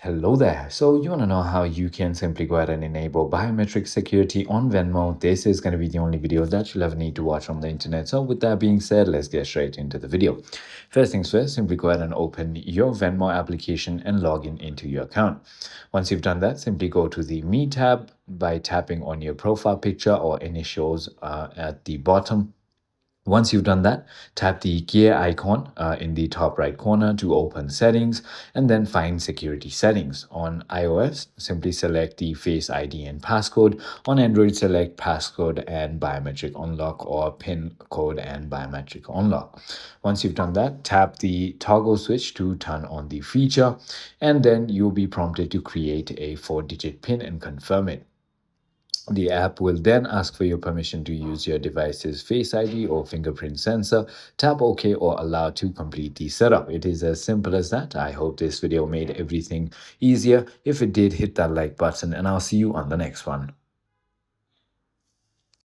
Hello there. So you want to know how you can simply go ahead and enable biometric security on Venmo. This is going to be the only video that you'll ever need to watch on the internet. So with that being said, let's get straight into the video. First things first, simply go ahead and open your Venmo application and log in into your account. Once you've done that, simply go to the Me tab by tapping on your profile picture or initials at the bottom. Once you've done that, tap the gear icon in the top right corner to open settings and then find security settings. On iOS, simply select the Face ID and passcode. On Android, select passcode and biometric unlock or PIN code and biometric unlock. Once you've done that, tap the toggle switch to turn on the feature and then you'll be prompted to create a 4-digit PIN and confirm it. The app will then ask for your permission to use your device's Face ID or fingerprint sensor. Tap OK or Allow to complete the setup. It is as simple as that. I hope this video made everything easier. If it did, hit that like button and I'll see you on the next one.